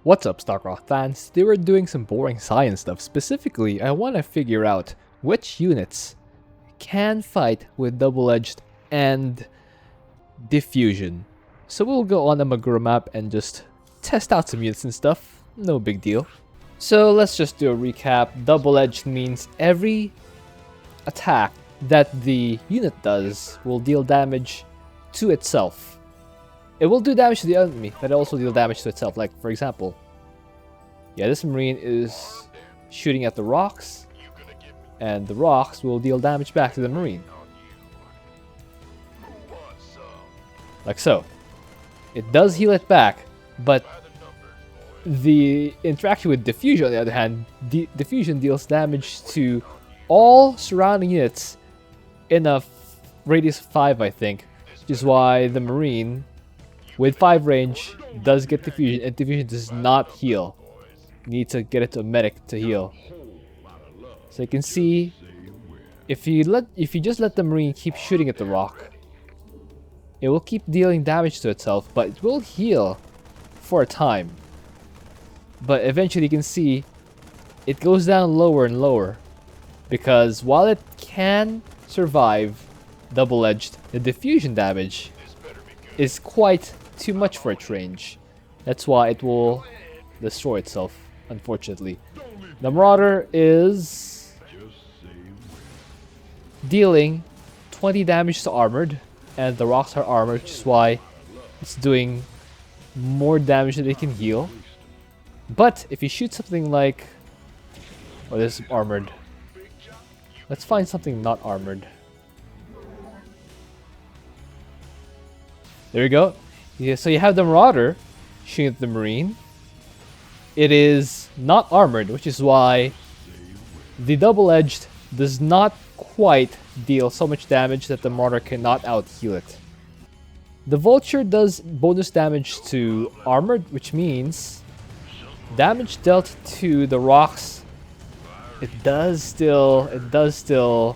What's up, Starcraft fans? Today we're doing some boring science stuff. Specifically, I want to figure out which units can fight with double-edged and diffusion. So we'll go on the Magura map and just test out some units and stuff. No big deal. So let's just do a recap. Double-edged means every attack that the unit does will deal damage to itself. It will do damage to the enemy, but it also deal damage to itself. Like, for example, this Marine is shooting at the rocks, and the rocks will deal damage back to the Marine. Like so. It does heal it back, but the interaction with Diffusion, on the other hand, Diffusion deals damage to all surrounding units in a radius of 5, I think. Which is why the Marine with 5 range does get Diffusion, and Diffusion does not heal. You need to get it to a medic to heal. So you can see, if you just let the Marine keep shooting at the rock, it will keep dealing damage to itself, but it will heal for a time. But eventually you can see it goes down lower and lower, because while it can survive double-edged, the diffusion damage is quite too much for its range. That's why it will destroy itself, unfortunately. The Marauder is dealing 20 damage to armored, and the rocks are armored, which is why it's doing more damage than it can heal. But if you shoot something like... oh, this is armored. Let's find something not armored. There we go. Yeah, so you have the Marauder shooting at the Marine. It is not armored, which is why the double-edged does not quite deal so much damage that the Marauder cannot out-heal it. The Vulture does bonus damage to armored, which means damage dealt to the rocks, it does still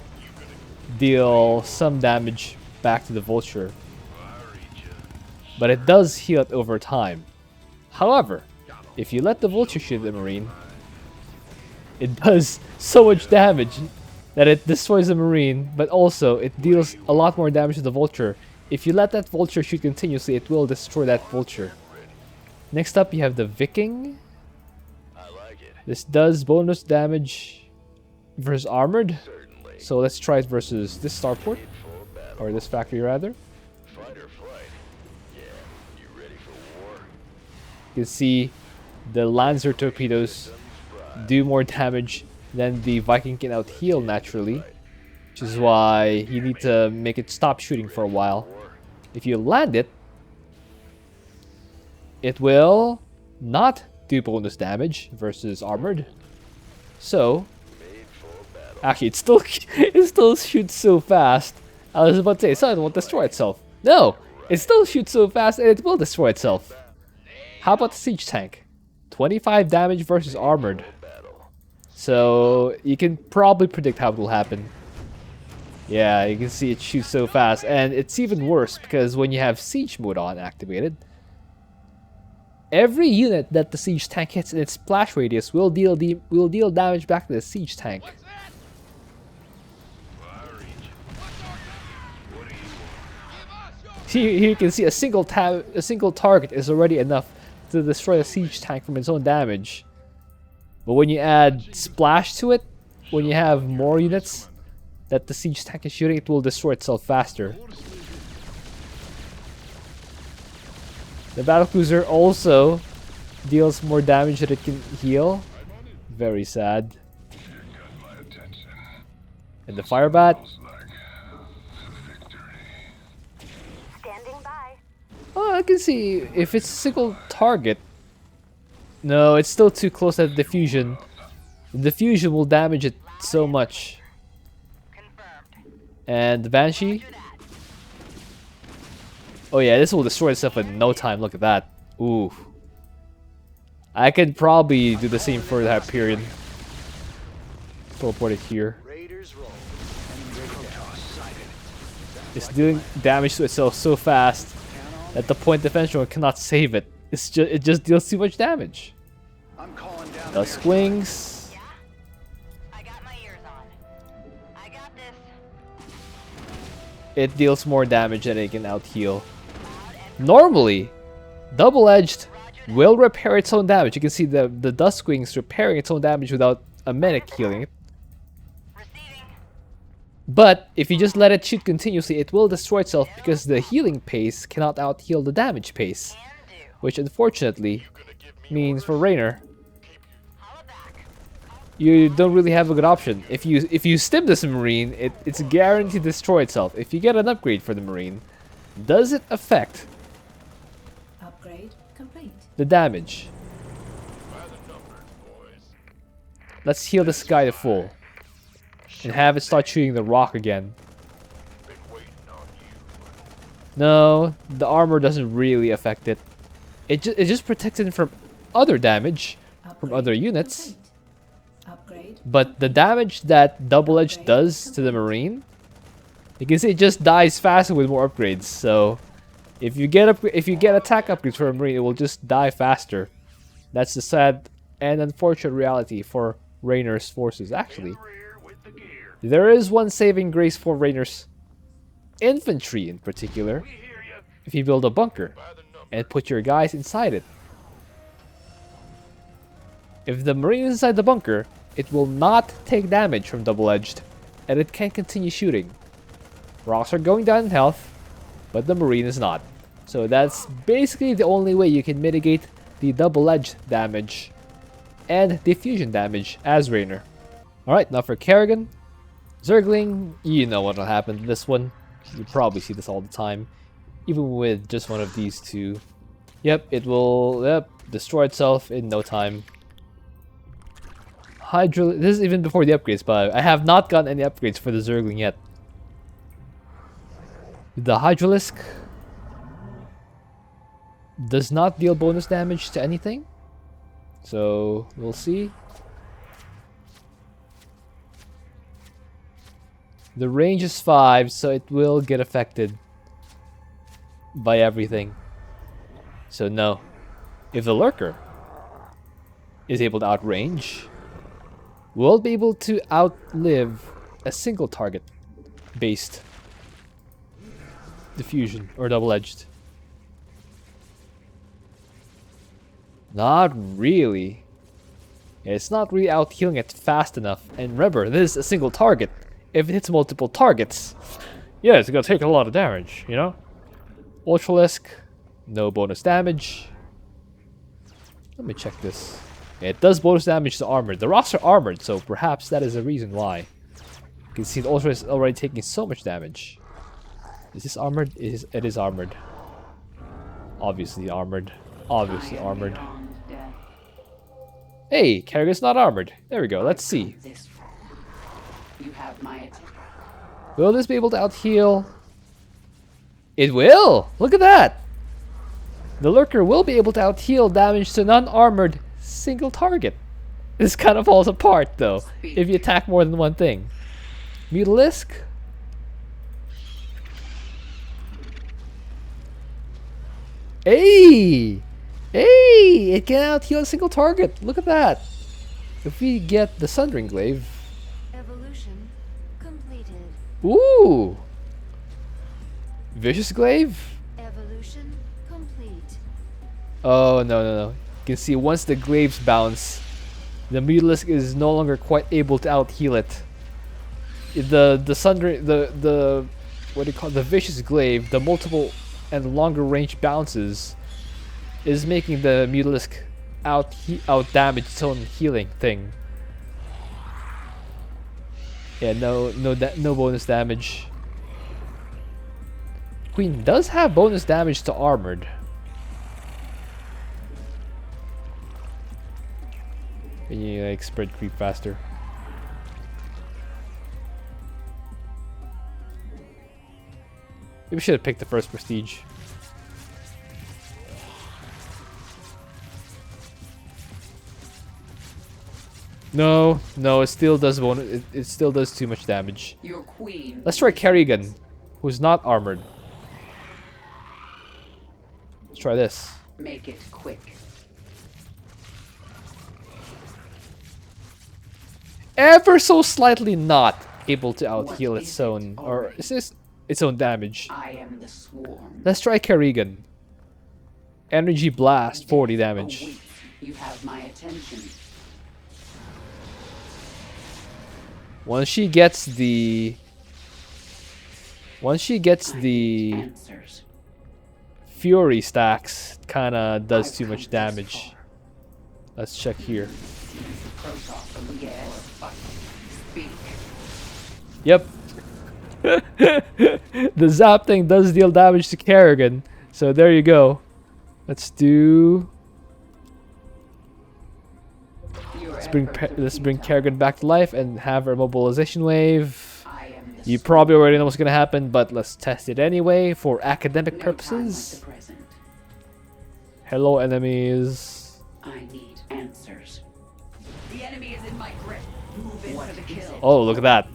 deal some damage back to the Vulture, but it does heal it over time. However, if you let the Vulture shoot the Marine, it does so much damage that it destroys the Marine, but also it deals a lot more damage to the Vulture. If you let that Vulture shoot continuously, it will destroy that Vulture. Next up, you have the Viking. This does bonus damage versus armored. So let's try it versus this starport, or this factory rather. You can see the Lancer torpedoes do more damage than the Viking can out-heal naturally, which is why you need to make it stop shooting for a while. If you land it, it will not do bonus damage versus armored. So, actually, it still shoots so fast. I was about to say, so it won't destroy itself. No, it still shoots so fast and it will destroy itself. How about the siege tank? 25 damage versus armored. So you can probably predict how it will happen. Yeah, you can see it shoots so fast, and it's even worse because when you have siege mode on activated, every unit that the siege tank hits in its splash radius will deal damage back to the siege tank. Here you can see a single target is already enough to destroy a siege tank from its own damage. But when you add splash to it, when you have more units that the siege tank is shooting, it will destroy itself faster. The battlecruiser also deals more damage than it can heal. Very sad. And the firebat. Oh, I can see if it's a single target. No, it's still too close at the diffusion. The diffusion will damage it so much. And the Banshee. Oh yeah, this will destroy itself in no time. Look at that. Ooh. I could probably do the same for that period. Teleport it here. It's doing damage to itself so fast that the point defense drone cannot save it. It just deals too much damage. I'm calling down Dusk Wings. Yeah? I got my ears on. I got this. It deals more damage than it can out-heal. Normally, double-edged will repair its own damage. You can see the Dusk Wings repairing its own damage without a medic healing it. Receiving. But if you just let it shoot continuously, it will destroy itself because the healing pace cannot out-heal the damage pace. Can do. Which unfortunately means for Raynor, Holla back. you don't really have a good option. If you stim this Marine, it's guaranteed to destroy itself. If you get an upgrade for the Marine, does it affect Upgrade complete. the damage? Let's heal this guy to full. And have it start shooting the rock again. No, the armor doesn't really affect it. It just protects it from other damage from other units. Upgrade. But the damage that double-edged does to the Marine, you can see it just dies faster with more upgrades. So if you get attack upgrades for a Marine, it will just die faster. That's the sad and unfortunate reality for Raynor's forces. Actually, there is one saving grace for Raynor's infantry in particular. If you build a bunker and put your guys inside it. If the Marine is inside the bunker, it will not take damage from double-edged, and it can continue shooting. Rocks are going down in health, but the Marine is not. So that's basically the only way you can mitigate the double-edged damage and diffusion damage as Raynor. Alright, now for Kerrigan. Zergling, you know what will happen to this one. You probably see this all the time. Even with just one of these two. Yep, it will destroy itself in no time. This is even before the upgrades, but I have not gotten any upgrades for the Zergling yet. The Hydralisk does not deal bonus damage to anything. So, we'll see. The range is 5, so it will get affected by everything. So no. If the Lurker is able to outrange, we'll be able to outlive a single target based diffusion or double-edged. Not really. It's not really out healing it fast enough. And remember, this is a single target. If it hits multiple targets, yeah, it's gonna take a lot of damage, you know? Ultralisk, no bonus damage. Let me check this. It does bonus damage to armored. The rocks are armored, so perhaps that is the reason why. You can see the Ultralisk is already taking so much damage. Is this armored? It is armored. Obviously armored. Obviously armored. Hey, Kerrigan's not armored. There we go. Let's see. You have my attention. Will this be able to out-heal? It will! Look at that! The Lurker will be able to out-heal damage to non-armored single target. This kind of falls apart, though, if you attack more than one thing. Mutalisk? Hey! Hey! It can out-heal a single target. Look at that. If we get the Sundering Glaive... Evolution completed. Ooh! Vicious Glaive? Evolution complete. Oh, no. You can see once the glaives bounce, the Mutalisk is no longer quite able to out-heal it. The Sundering... the what do you call it? The Vicious Glaive, the multiple and longer range bounces, is making the Mutalisk out damage its own healing thing. Yeah, no bonus damage. Queen does have bonus damage to armored. Can you like spread creep faster? Maybe we should have picked the first prestige. No, it still does bonus. It still does too much damage. Your queen. Let's try Kerrigan, who's not armored. Let's try this. Make it quick. ever so slightly not able to out-heal its own, or is this its own damage. I am the swarm. Let's try Kerrigan. Energy Blast, 40 damage. Await. You have my attention. Once she gets the Answers. Fury stacks, it kinda does I've too come much this damage. far. Let's check here. Protoss, yes. Speak. Yep. The zap thing does deal damage to Kerrigan. So there you go. Let's do. Let's bring Kerrigan back to life and have our mobilization wave. You probably already know what's gonna happen, but let's test it anyway for academic purposes. Hello, enemies. I need answers. The enemy is in my grip. Move in for the kill. Oh, look at that.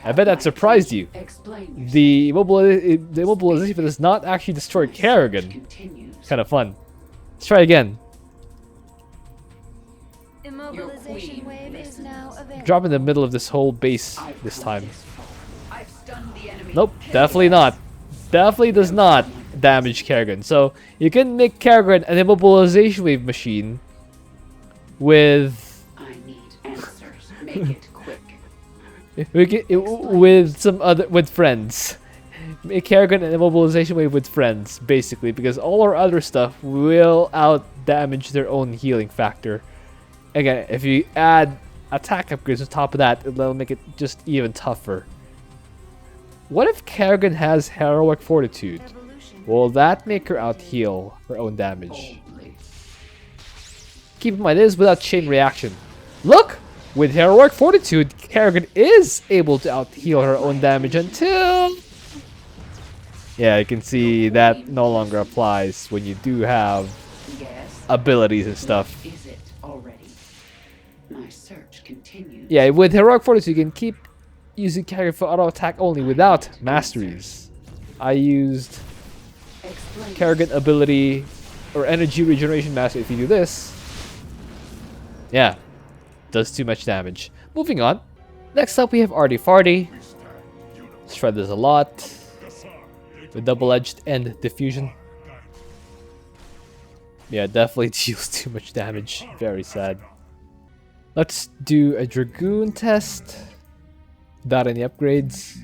I bet that surprised you. Explain The immobilization does not actually destroy Kerrigan. continues. Kind of fun. Let's try again. Immobilization wave is now available. Drop in the middle of this whole base this time. I've stunned the enemy. Nope, definitely not. Definitely does not damage Kerrigan. So you can make Kerrigan an immobilization wave machine with I need answers. Make it quick. with friends. Make Kerrigan an immobilization wave with friends, basically, because all our other stuff will out damage their own healing factor. Again, if you add attack upgrades on top of that, it'll make it just even tougher. What if Kerrigan has heroic fortitude? Evolution. Will that make her out heal her own damage? Keep in mind, this is without chain reaction. Look! With heroic fortitude, Kerrigan is able to out heal her own damage until... Yeah, you can see that no longer applies when you do have Yes. abilities and stuff. Is it already? My search continues. Yeah, with heroic fortitude, you can keep using Kerrigan for auto attack only without masteries. I used Explain. Kerrigan ability or energy regeneration mastery. If you do this, yeah, does too much damage. Moving on. Next up, we have Arty Farty. Let's try this a lot. With double-edged and diffusion. Yeah, definitely deals too much damage. Very sad. Let's do a Dragoon test. Without any upgrades.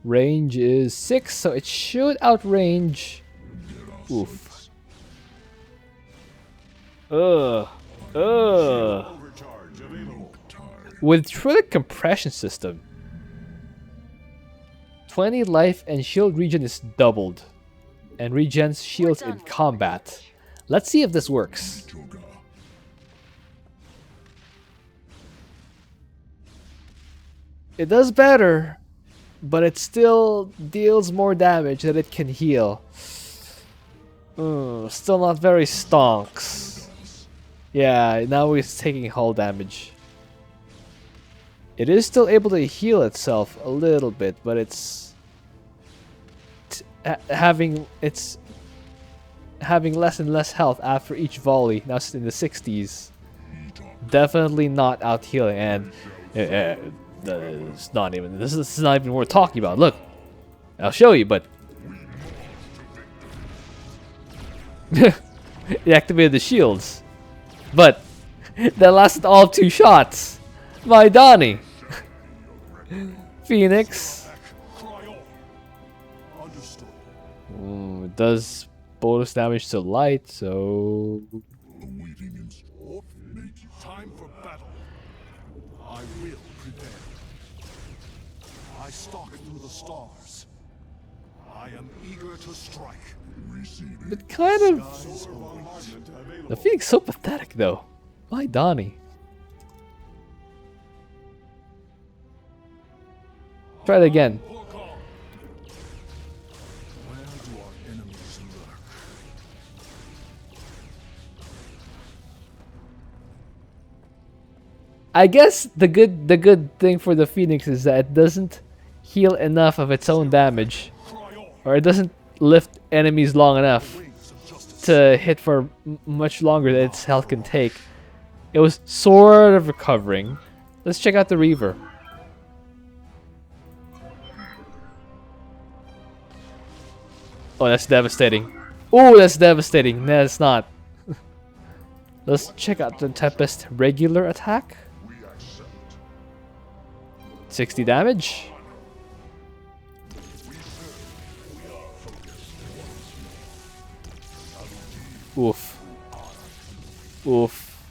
Range is 6, so it should outrange. Oof. With Trillic compression system, 20 life and shield regen is doubled, and regens shields in combat. Let's see if this works. It does better, but it still deals more damage than it can heal. Still not very stonks. Yeah, now it's taking hull damage. It is still able to heal itself a little bit, but it's having less and less health after each volley. Now it's in the 60s. Definitely not out healing, and it's not even. This is not even worth talking about. Look, I'll show you, but he activated the shields, but that lasted all 2 shots. My Donnie. Phoenix. It does bonus damage to light, so Time for battle. I will prevail. I stalk through the stars. I am eager to strike. it kind of. The Phoenix is so pathetic, though. My Donnie. Try it again. Where do our enemies lurk? I guess the good thing for the Phoenix is that it doesn't heal enough of its own damage, or it doesn't lift enemies long enough to hit for much longer than its health can take. It was sort of recovering, Let's check out the Reaver. Oh, that's devastating. Oh, that's devastating. No, it's not. Let's check out the Tempest regular attack. 60 damage. Oof. Oof.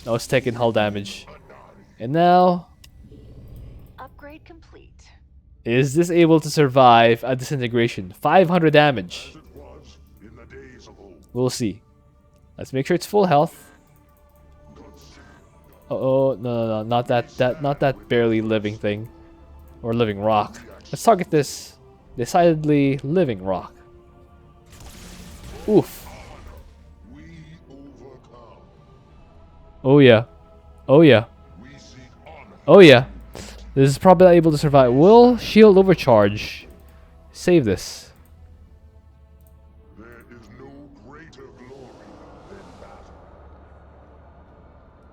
That was taking hull damage. And now, Upgrade complete. is this able to survive a disintegration? 500 damage. We'll see. Let's make sure it's full health. Oh no, not that barely living thing, or living rock. Let's target this decidedly living rock. Oof. Oh yeah. Oh yeah. Oh yeah. This is probably not able to survive. Will shield overcharge save this?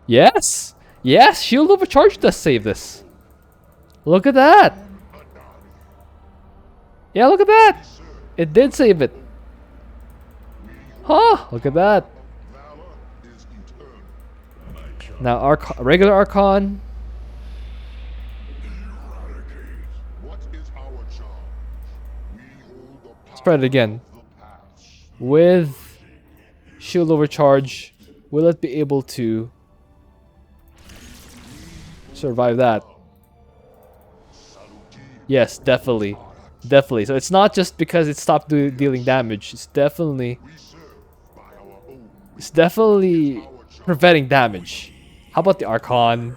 Yes! Yes! Shield overcharge does save this. Look at that! Yeah, look at that! It did save it. Huh! Look at that. Now, regular Archon. Spread it again. With shield overcharge, will it be able to survive that? Yes, definitely. Definitely. So it's not just because it stopped dealing damage. It's definitely preventing damage. How about the Archon?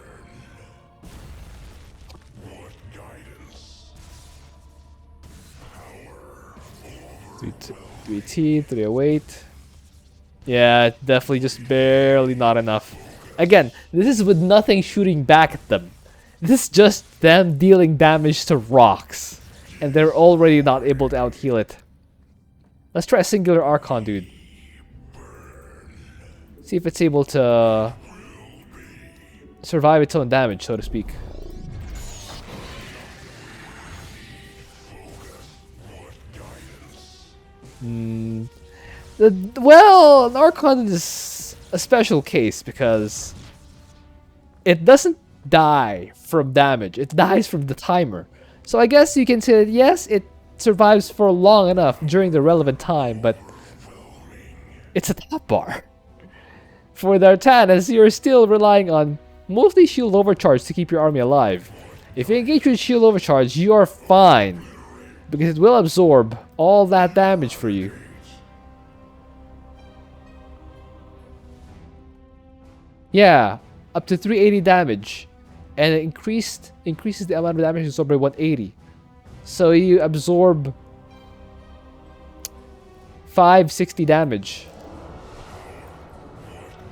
3T, 308. Yeah, definitely just barely not enough. Again, this is with nothing shooting back at them. This is just them dealing damage to rocks. And they're already not able to out-heal it. Let's try a singular Archon, dude. See if it's able to survive its own damage, so to speak. Well, an Archon is a special case because it doesn't die from damage. It dies from the timer. So I guess you can say that yes, it survives for long enough during the relevant time, but it's a top bar. For the Artanis, you're still relying on mostly shield overcharge to keep your army alive. If you engage with shield overcharge, you are fine, because it will absorb all that damage for you. Yeah, up to 380 damage, and it increases the amount of damage absorbed by 180. So you absorb 560 damage.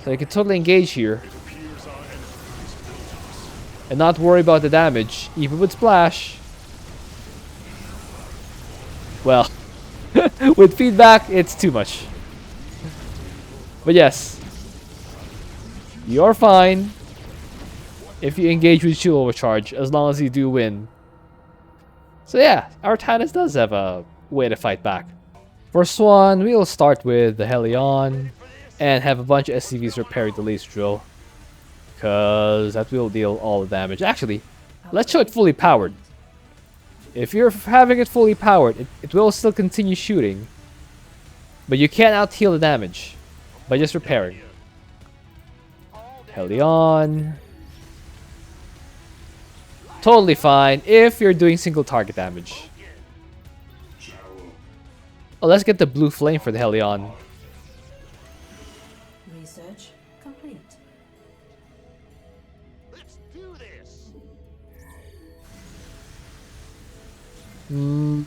So you can totally engage here and not worry about the damage, even with splash. Well, with feedback, it's too much. But yes, you're fine if you engage with shield overcharge, as long as you do win. So yeah, Artanis does have a way to fight back. First one, we'll start with the Helion and have a bunch of SCVs repairing the laser drill, because that will deal all the damage. Actually, let's show it fully powered. If you're having it fully powered, it will still continue shooting, but you can't out-heal the damage by just repairing. Helion. Totally fine if you're doing single target damage. Oh, let's get the blue flame for the Helion. Research complete. Let's do this. You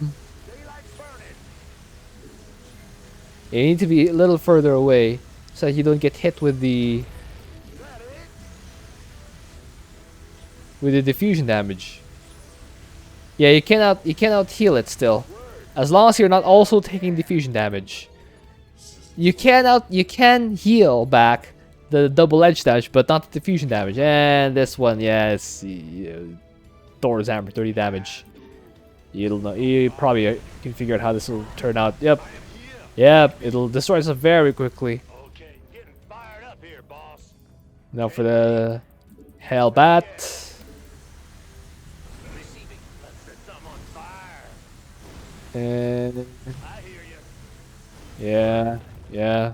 need to be a little further away so that you don't get hit with the diffusion damage. Yeah, you cannot heal it still, as long as you're not also taking diffusion damage. You can heal back the double edge damage, but not the diffusion damage. And this one, yes, Thor's Hammer, 30 damage. You'll know. You probably can figure out how this will turn out. Yep, yep. It'll destroy us very quickly. Okay, getting fired up here, boss. Now for the Hellbat. Receiving. Let's set some on fire. And I hear you. yeah, yeah.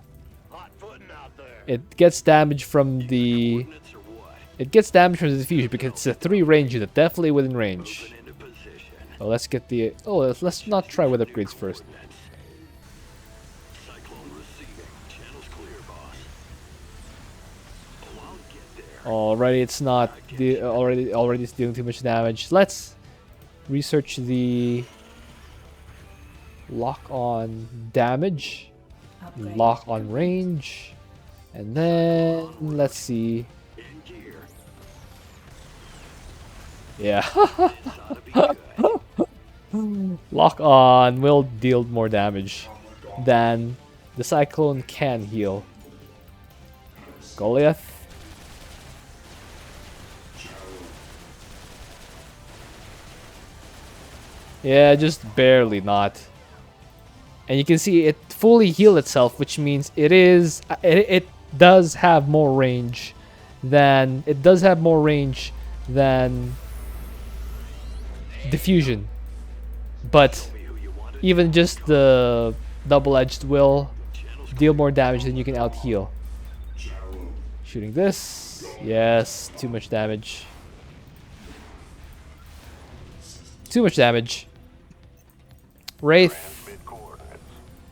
Hot footing out there. It gets damage from the. Coordinates or what? It gets damage from the diffusion because it's a 3 range unit, definitely within range. Moving into position. Oh, let's get the. Oh, let's not try with upgrades first. Cyclone receiving. Channels clear, boss. Oh, I'll get there. Already, it's not the already it's dealing too much damage. Let's research the lock on damage, Upgrade. lock on range, and then let's see. In gear. Yeah, This ought to be good. lock on will deal more damage than the Cyclone can heal. Goliath. Yeah, just barely not. And you can see it fully healed itself, which means it does have more range than diffusion. But even just the double-edged will deal more damage than you can out heal. Shooting this, yes, too much damage. Too much damage. Wraith, Mid coordinates.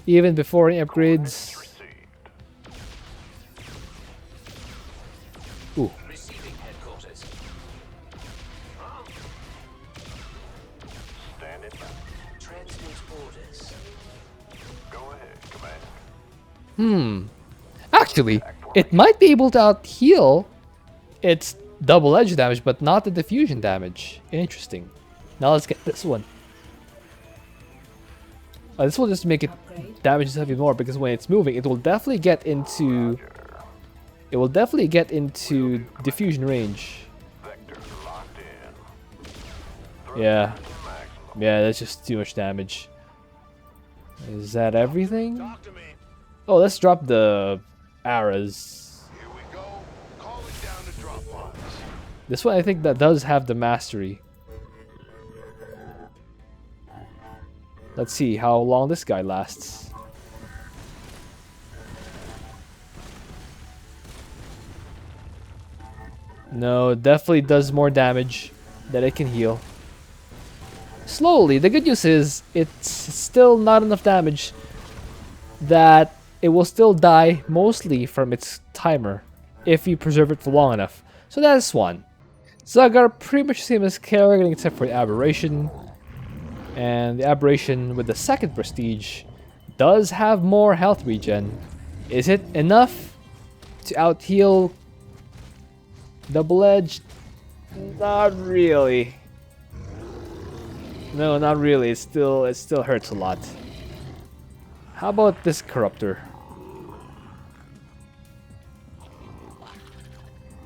even before any upgrades. Received. Ooh, Receiving headquarters. Standing by. Transmit orders. Go ahead, Commander. actually, it might be able to out heal its double edge damage, but not the diffusion damage. Interesting. Now let's get this one. This will just make it Upgrade. damage itself even more because when it's moving, it will definitely get into. It will definitely get into diffusion range. Vector locked in. Yeah, Maximum. yeah, that's just too much damage. Is that everything? Talk to me. Oh, let's drop the arrows. Here we go. Calling down the drop pods. This one I think that does have the mastery. Let's see how long this guy lasts. No, it definitely does more damage that it can heal. Slowly. The good news is it's still not enough damage that it will still die mostly from its timer if you preserve it for long enough. So that's one. Zagara pretty much the same as Kerrigan except for the aberration. And the aberration with the second prestige does have more health regen. Is it enough to out heal double edged? Not really. No, not really. It still hurts a lot. How about this corruptor?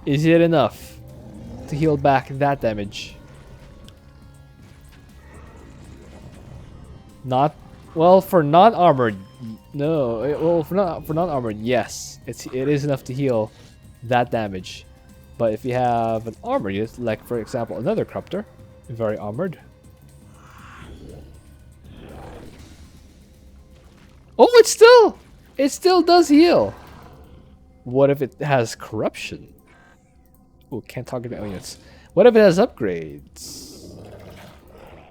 Is it enough to heal back that damage? Not well for non-armored. No, well for non-armored, yes, it is enough to heal that damage. But if you have an armored unit, like for example another corruptor, very armored. Oh, it still does heal. What if it has corruption? Oh, can't target my units. What if it has upgrades?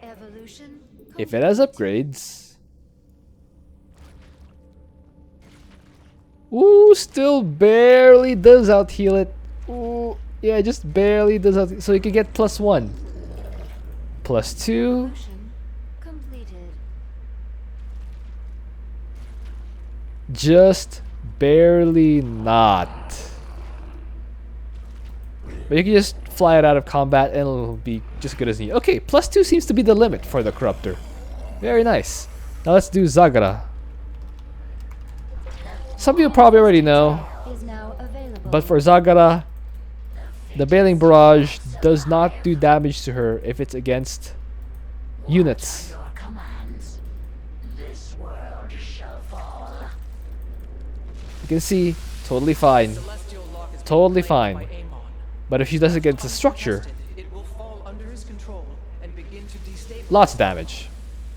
Evolution. If it has upgrades. Ooh, still barely does out heal it. Ooh, yeah, just barely does out. So you can get +1, +2. Evolution completed. Just barely not. But you can just fly it out of combat and it'll be just good as needed. Okay, +2 seems to be the limit for the corruptor. Very nice. Now let's do Zagara. Some people probably already know. Is now available. But for Zagara, the Bailing Barrage does not do damage to her if it's against units. You can see, totally fine. Totally fine. But if she does it against a structure, lots of damage.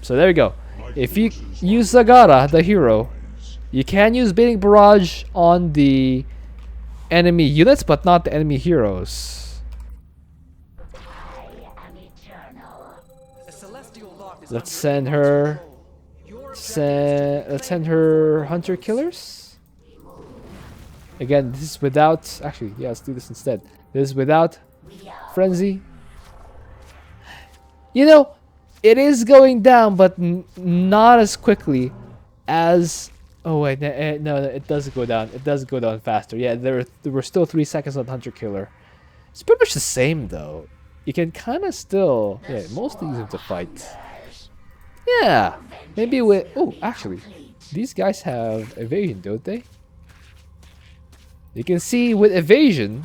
So there you go. If you use Zagara, the hero, you can use Baiting Barrage on the enemy units, but not the enemy heroes. Let's send her. Let's send her hunter killers. Again, this is without. Actually, yeah, let's do this instead. This is without frenzy. You know, it is going down, but not as quickly as. Oh wait, no, it does go down. It does go down faster. Yeah, there were still 3 seconds on hunter killer. It's pretty much the same though. You can kind of still, yeah, mostly use them to fight. Yeah, maybe with. Oh, actually, these guys have evasion, don't they? You can see with evasion,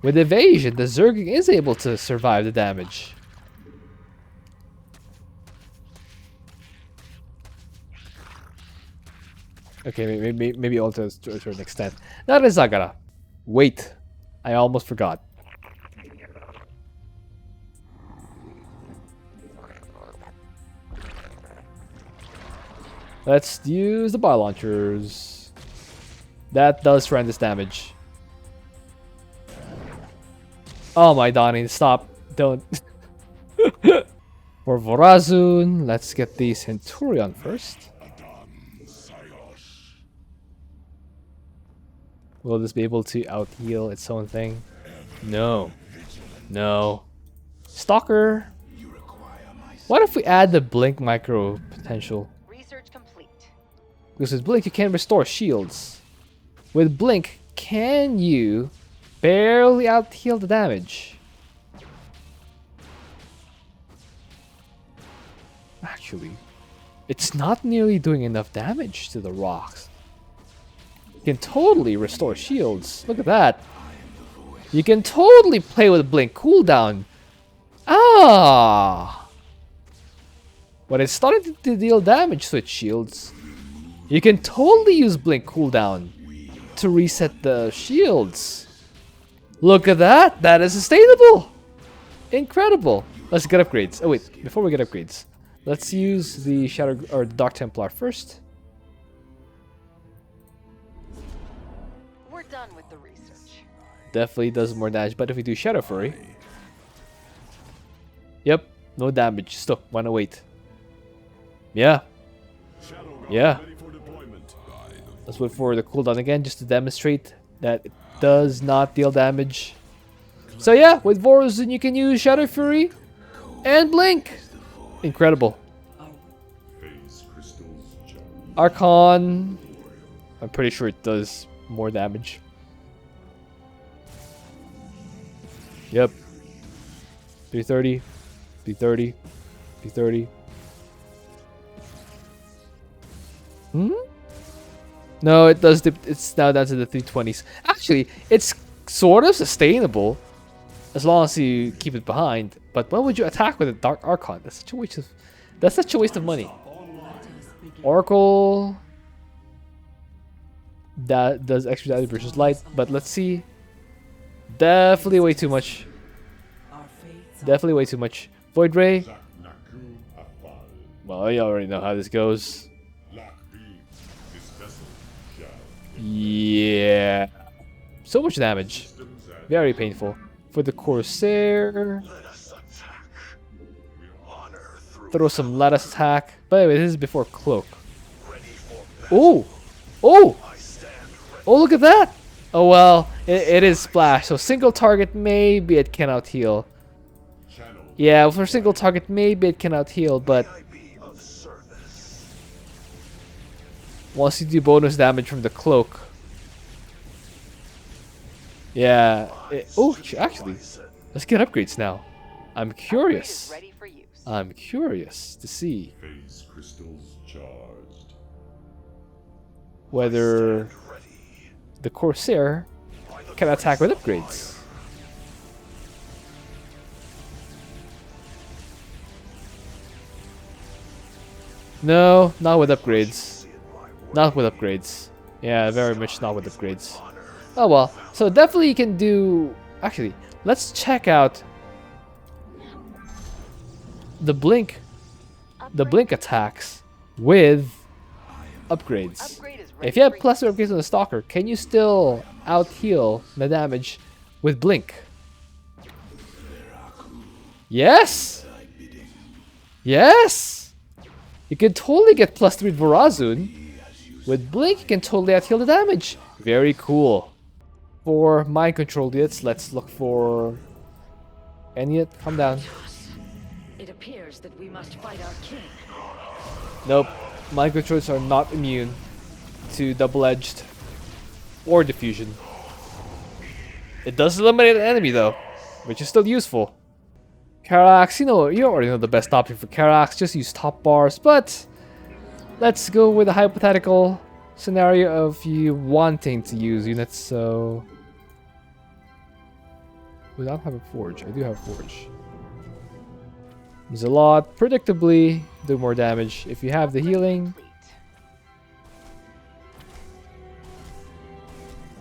the Zergling is able to survive the damage. Okay, maybe also to a certain extent. That is Zagara. Wait, I almost forgot. Let's use the bio launchers. That does horrendous damage. Oh my Donnie, stop. Don't. For Vorazun, let's get the Centurion first. Will this be able to out-heal its own thing? No. No. Stalker. What if we add the blink micro potential? Research complete. Because with blink you can restore shields. With blink, can you barely out-heal the damage? Actually, it's not nearly doing enough damage to the rocks. You can totally restore shields. Look at that. You can totally play with blink cooldown. Ah! When it's starting to deal damage to its shields, you can totally use blink cooldown to reset the shields. Look at that. That is sustainable. Incredible. Let's get upgrades. Oh wait, before we get upgrades, let's use the Shadow or the Dark Templar first. We're done with the research. Definitely does more damage, but if we do Shadow Fury, yep, no damage. Still, wanna wait. Yeah. Yeah. Let's wait for the cooldown again just to demonstrate that it does not deal damage. So yeah, with Vorazun you can use Shadow Fury and Blink. Incredible. Archon, I'm pretty sure it does more damage. Yep. 330, 330, 330. No, it does. It's now down to the 320s. Actually, it's sort of sustainable as long as you keep it behind. But when would you attack with a Dark Archon? That's such a waste of. That's such a waste of money. Oracle. That does extra damage versus light, but let's see. Definitely way too much. Definitely way too much. Void Ray. Well, you already know how this goes. Yeah. So much damage. Very painful. For the Corsair. Throw some Let Us attack. By the way, this is before Cloak. Oh! Oh! Oh, look at that! Oh, well, it is Splash. So single target, maybe it cannot heal. Yeah, for single target, maybe it cannot heal, but once you do bonus damage from the Cloak. Yeah. Oh, actually, let's get upgrades now. I'm curious. I'm curious to see whether the Corsair can attack with upgrades. No, not with upgrades. Not with upgrades. Yeah, very much not with upgrades. Oh well, so definitely you can do... Actually, let's check out the blink attacks with upgrades. If you have plus upgrades on the Stalker, can you still out-heal the damage with blink? Yes! Yes! You can totally get plus 3 Vorazun. With blink, you can totally out-heal the damage. Very cool. For mind control units, let's look for... Any unit? Calm down. It appears that we must fight our king. Nope. Mind controls are not immune to double-edged or diffusion. It does eliminate an enemy though, which is still useful. Carax, you already know the best option for Carax, just use top bars, but let's go with a hypothetical scenario of you wanting to use units, so... We don't have a forge. I do have a forge. There's a lot. Predictably, do more damage. If you have the healing...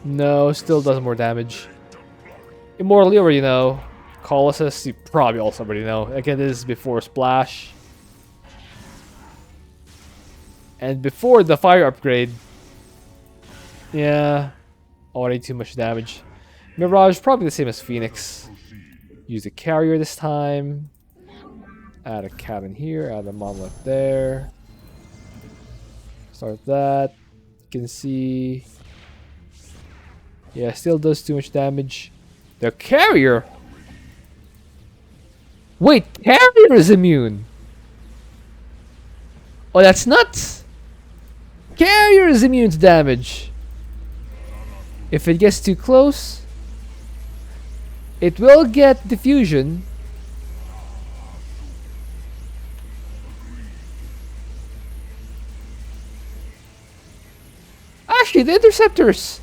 No, still does more damage. Immortal, you already know. Colossus, you probably also already know. Again, this is before Splash. And before the fire upgrade. Yeah, already too much damage. Mirage, probably the same as Phoenix. Use a carrier this time. Add a cabin here, add a monolith there. Start that. You can see... Yeah, still does too much damage. The carrier? Wait, carrier is immune! Oh, that's nuts! Carrier is immune to damage. If it gets too close, it will get diffusion. Actually, the interceptors!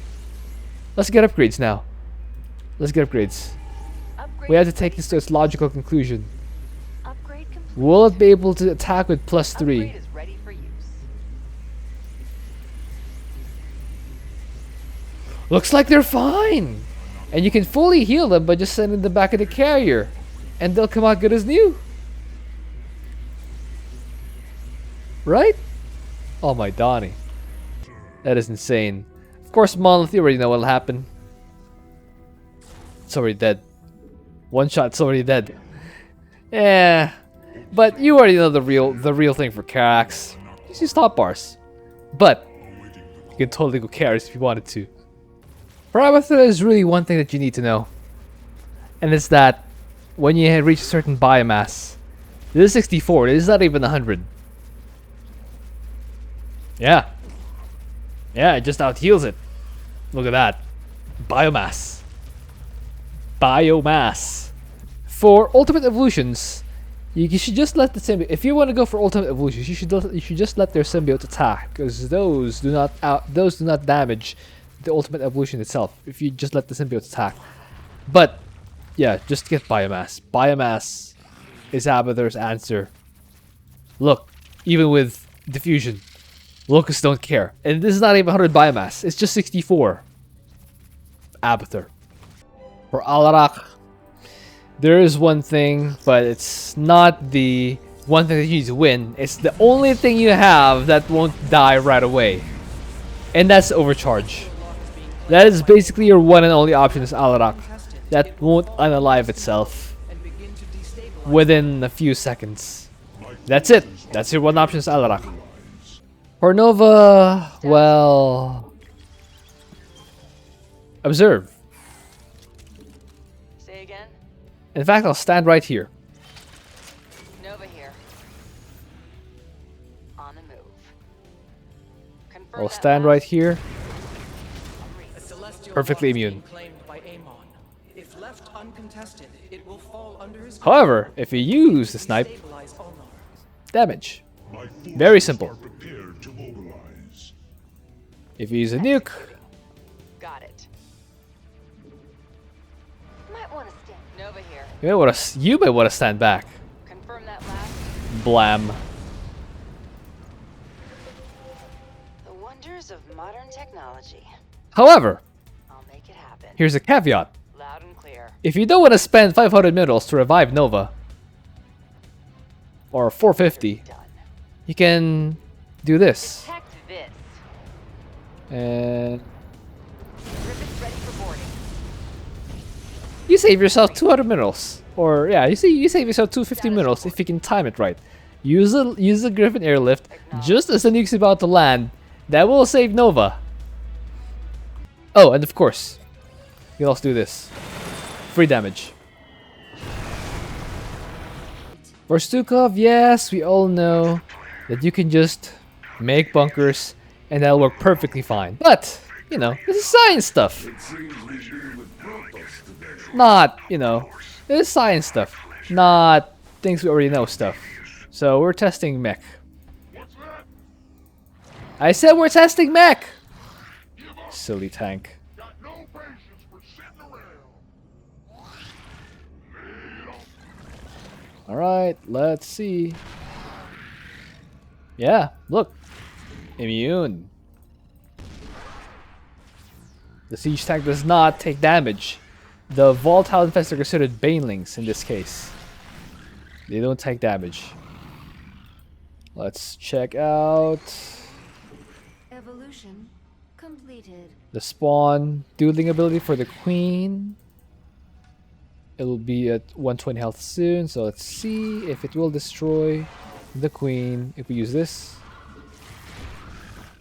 Let's get upgrades now. Let's get upgrades. We have to take this to its logical conclusion. Upgrade complete. Will it be able to attack with plus 3? Upgrade is ready for use. Looks like they're fine! And you can fully heal them by just sending them back in the carrier. And they'll come out good as new. Right? Oh my Donnie. That is insane. Of course, Monolith, you already know what'll happen. It's already dead. One shot, it's already dead. Yeah. But you already know the real thing for Carax. Just use top bars. But you can totally go Carax if you wanted to. For Abathur, there's really one thing that you need to know. And it's that when you reach a certain biomass, this is 64, this is not even 100. Yeah. Yeah, it just out heals it. Look at that. Biomass. Biomass. For ultimate evolutions, you should just let the symbiote. If you want to go for ultimate evolutions, you should just let their symbiote attack, because those do not damage the ultimate evolution itself. If you just let the symbiote attack, but yeah, just get biomass. Biomass is Abathur's answer. Look, even with diffusion, locusts don't care, and this is not even 100 biomass. It's just 64. Abathur. For Alarak, there is one thing, but it's not the one thing that you need to win. It's the only thing you have that won't die right away, and that's overcharge. That is basically your one and only option is Alarak. That won't unalive itself within a few seconds. That's it. That's your one option is Alarak. For Nova, well... Observe. Say again? In fact, I'll stand right here. Nova here. On the move. Confirm I'll that stand last. right here. A celestial Perfectly law has immune. been claimed by Amon. If left uncontested, it will fall under his However, if you use the snipe, stabilize Ulnar. damage. My forces Very simple. are prepared to mobilize. If you use a nuke, Got it. Nova here. You might want to stand back. Confirm that last. Blam. The wonders of modern technology. However, I'll make it happen. here's a caveat. Loud and clear. If you don't want to spend 500 minerals to revive Nova, or 450, Done. you can do this. Detect this. And Griffith's ready for boarding. you save yourself 200 minerals. Or yeah, you save yourself 250 minerals if you can time it right. Use the Griffin airlift just as the nuke's about to land. That will save Nova. Oh, and of course, you can also do this. Free damage. For Stukov, yes, we all know that you can just make bunkers and that'll work perfectly fine. But, you know, this is science stuff. Not, you know, this is science stuff. Not things we already know stuff. So we're testing mech. I said we're testing mech! Silly tank. Alright, let's see. Yeah, look. Immune. The siege tank does not take damage. The volatile infestors are considered banelings in this case. They don't take damage. Let's check out Evolution completed. the spawn dueling ability for the queen. It'll be at 120 health soon, so let's see if it will destroy the queen if we use this.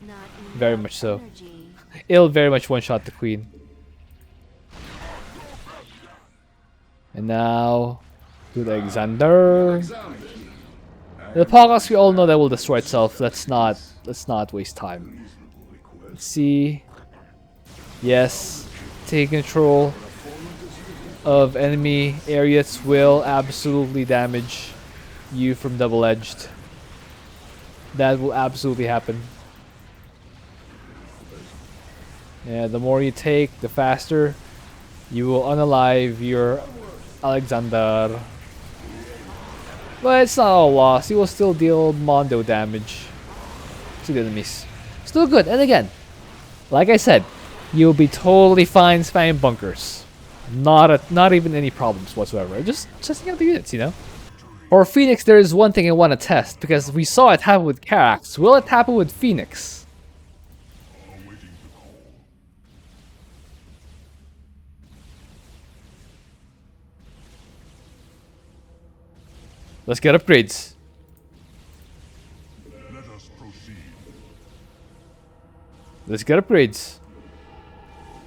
Not Very enough much so. energy. It'll very much one-shot the queen. And now to the Alexander. The Protoss, we all know that will destroy itself. Let's not waste time. Let's see. Yes, taking control of enemy areas will absolutely damage you from double-edged. That will absolutely happen. Yeah, the more you take, the faster you will unalive your Alexander. But it's not all lost. You will still deal Mondo damage to the enemies. Still good. And again, like I said, you'll be totally fine spamming bunkers. Not even any problems whatsoever. Just testing out the units, you know. For Phoenix, there is one thing I want to test because we saw it happen with Carax. Will it happen with Phoenix? Let's get upgrades. Let us proceed. Let's get upgrades.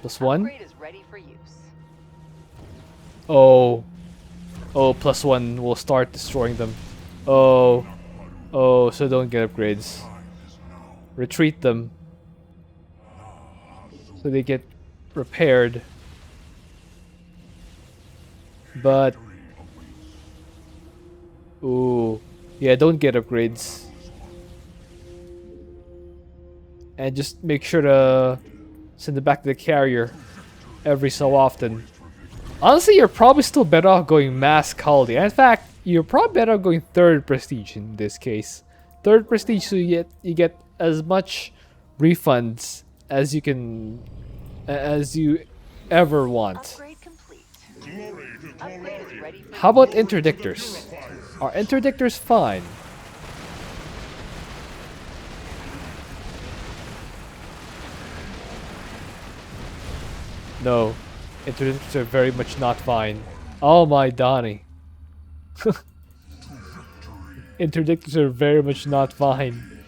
+1. Upgrade is ready for use. Oh. Oh, +1 will start destroying them. Oh. Oh, so don't get upgrades. Retreat them. So they get repaired. But... ooh. Yeah, don't get upgrades. And just make sure to send it back to the carrier every so often. Honestly, you're probably still better off going mass quality. In fact, you're probably better off going 3rd prestige in this case. 3rd prestige, so you get as much refunds as you can, as you ever want. Upgrade complete. Upgrade is ready for How about interdictors? Are interdictors fine? No, interdictors are very much not fine. Oh my Donnie. Interdictors are very much not fine.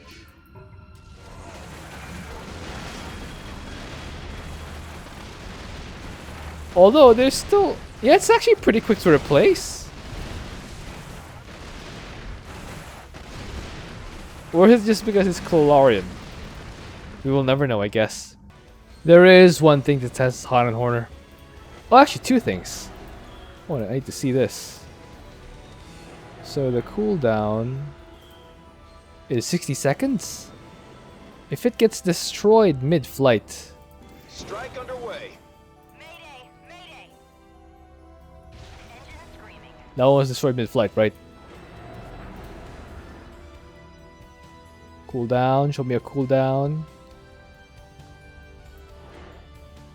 Although there's still... yeah, it's actually pretty quick to replace. Or is it just because it's Colorian? We will never know, I guess. There is one thing to test Hot and Horner. Oh, actually, 2 things. Oh, I need to see this. So the cooldown is 60 seconds. If it gets destroyed mid-flight, Strike underway. Mayday! Mayday! That one was destroyed mid-flight, right? Cooldown. Show me a cooldown.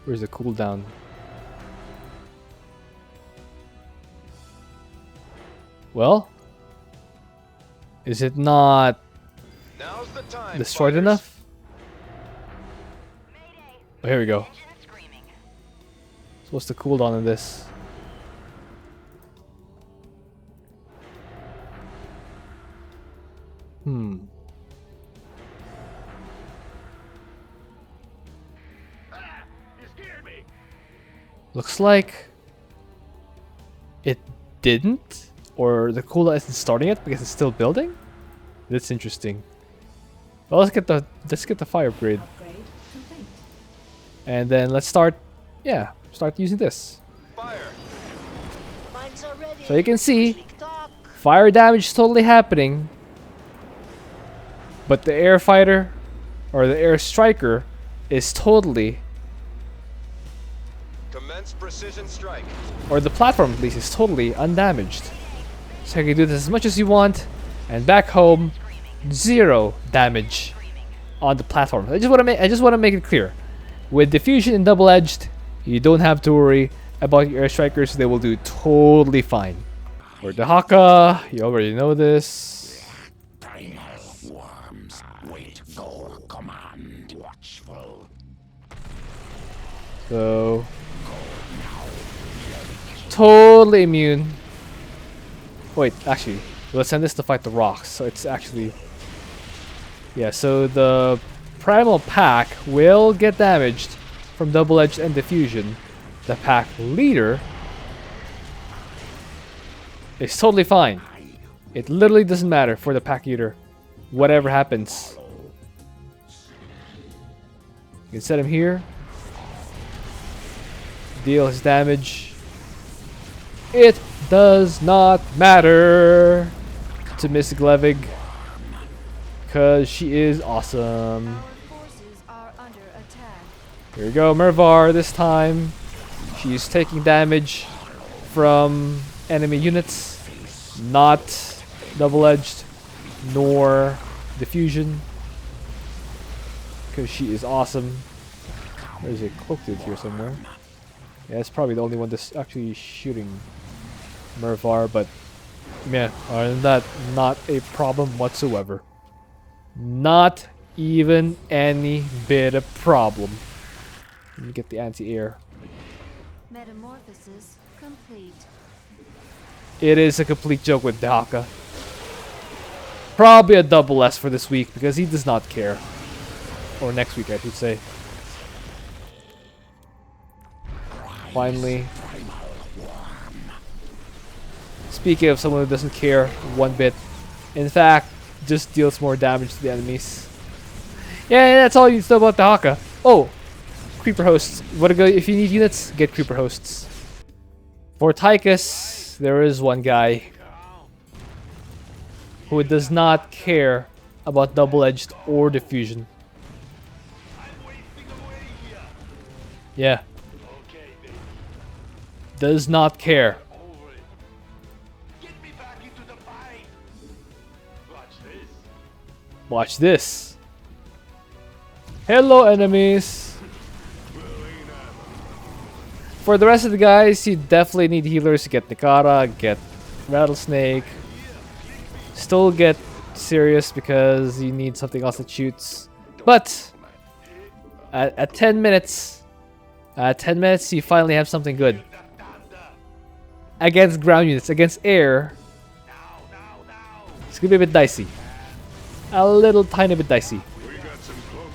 Where's the cooldown? Well, is it not Now's the time. destroyed fighters. enough? Mayday. Oh, here we go. Engine screaming. So what's the cooldown on this? Hmm. You scared me. Looks like it didn't, or the cooldown isn't starting it because it's still building. That's interesting. Well, let's get the fire upgrade, Upgrade complete. and then let's start. Yeah, start using this. Fire. Mine's already. So you can see Tick-tock. fire damage is totally happening, but the air fighter or the air striker is totally, Commence precision strike. or the platform at least is totally undamaged. So you can do this as much as you want, and back home, 0 damage on the platform. I just want to make it clear. With diffusion and double-edged, you don't have to worry about your air strikers. They will do totally fine. For the Haka, you already know this. Primal worms wait for command. Watchful. So totally immune. Wait, actually, let's send this to fight the rocks. So it's actually, yeah. So the Primal pack will get damaged from double-edged and diffusion. The pack leader is totally fine. It literally doesn't matter for the pack leader. Whatever happens, you can set him here. Deal his damage. It does not matter to Miss Glevig, because she is awesome. Our forces are under attack. Here we go, Mervar this time. She's taking damage from enemy units, not double-edged nor diffusion, because she is awesome. There's a cloak dude here somewhere. Yeah, it's probably the only one that's actually shooting Mervar, but yeah, other than that, not a problem whatsoever. Not even any bit of problem. Let me get the anti-air. Metamorphosis complete. It is a complete joke with Daka. Probably a double S for this week because he does not care. Or next week, I should say. Finally. Speaking of someone who doesn't care one bit, in fact, just deals more damage to the enemies. Yeah, that's all you know about the Haka. Oh, creeper hosts. What go if you need units? Get creeper hosts. For Tychus, there is one guy who does not care about double-edged or diffusion. Yeah. Does not care. Watch this. Hello, enemies. For the rest of the guys, you definitely need healers. Get Nikara, get Rattlesnake. Still get Sirius because you need something else that shoots. But at 10 minutes, you finally have something good. Against ground units, against air, it's gonna be a bit dicey. A little tiny bit dicey.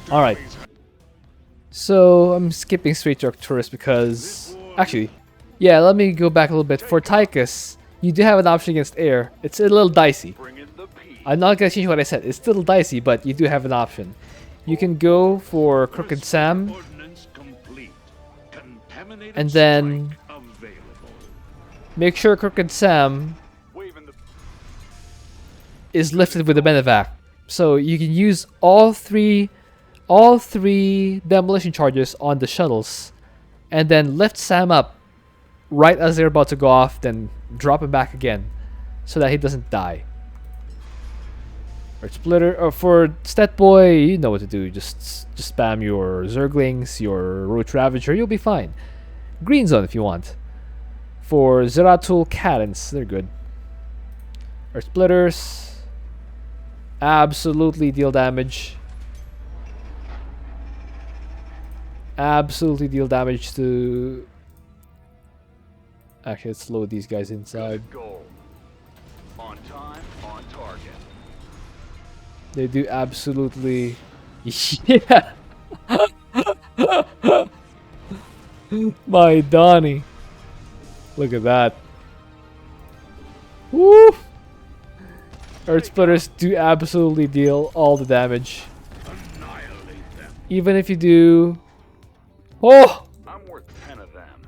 Alright. So I'm skipping straight to Arcturus because actually, yeah, let me go back a little bit. For Tychus, you do have an option against air. It's a little dicey. I'm not gonna change what I said. It's still dicey, but you do have an option. You can go for Crooked Sam, and then make sure Crooked Sam is lifted with the Benevac. So you can use all three demolition charges on the shuttles, and then lift Sam up right as they're about to go off. Then drop him back again so that he doesn't die. Or splitter, or for Stat Boy, you know what to do. Just spam your Zerglings, your Roach Ravager, you'll be fine. Green Zone if you want. For Zeratul Cadence, they're good. Or Splitters, absolutely deal damage. Absolutely deal damage to... Actually, let's load these guys inside. Goal. On time, on target. They do absolutely... Yeah! My Donnie. Look at that. Woo! Earth Splitters do absolutely deal all the damage. Annihilate them. Even if you do... Oh! I'm worth 10 of them.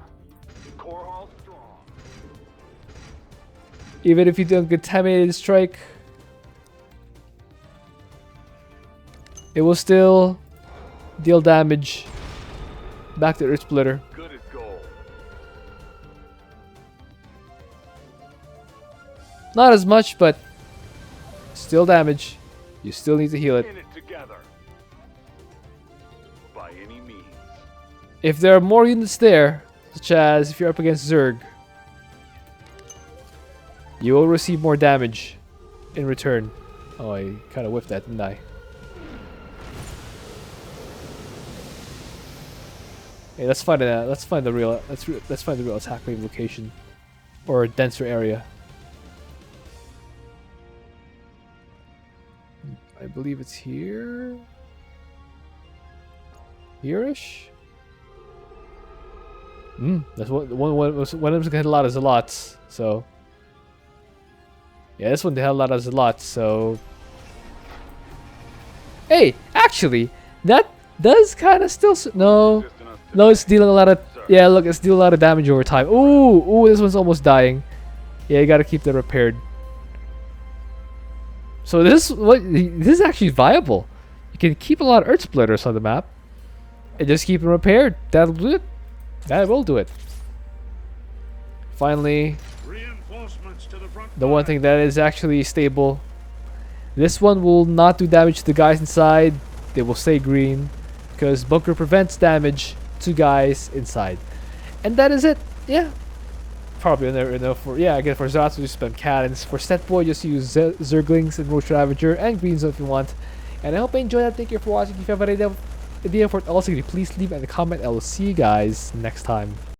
Core all strong. Even if you do a contaminated strike, it will still deal damage back to Earth Splitter. Good as gold. Not as much, but still damage. You still need to heal it. In it together. By any means. If there are more units there, such as if you're up against Zerg, you will receive more damage in return. Oh, I kind of whiffed that, didn't I? Hey, let's find the real attack wave location, or a denser area. I believe it's here. Here-ish. That's one of them's gonna hit a lot of Zealots. So yeah, this one hit a lot of Zealots. So hey, actually, that does kind of still no. No, it's dealing a lot of... Yeah, look, it's dealing a lot of damage over time. Ooh, this one's almost dying. Yeah, you gotta keep that repaired. So this is actually viable. You can keep a lot of Earth Splitters on the map and just keep them repaired. That'll do it. That will do it. Finally, Reinforcements to the front the one thing that is actually stable. This one will not do damage to the guys inside. They will stay green because bunker prevents damage to guys inside. And that is it. Yeah. Probably enough for... Yeah, again, for Zeratul, just spam Cadence. For Stat Boy, just use Zerglings and Roach Ravager and Green Zone if you want. And I hope you enjoyed that. Thank you for watching. If you have an idea for it also, please leave a comment. I will see you guys next time.